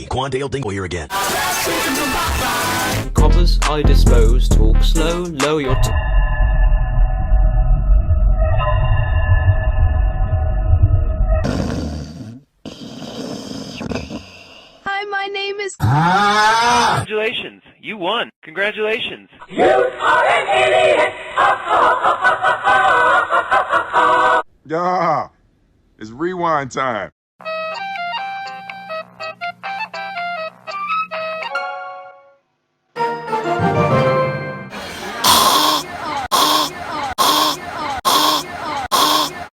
me, Quandale Dingle here again. Coppers I dispose, talk slow, lower your Hi, my name is... Congratulations, you won. Congratulations. You are an idiot! Yeah, it's rewind time.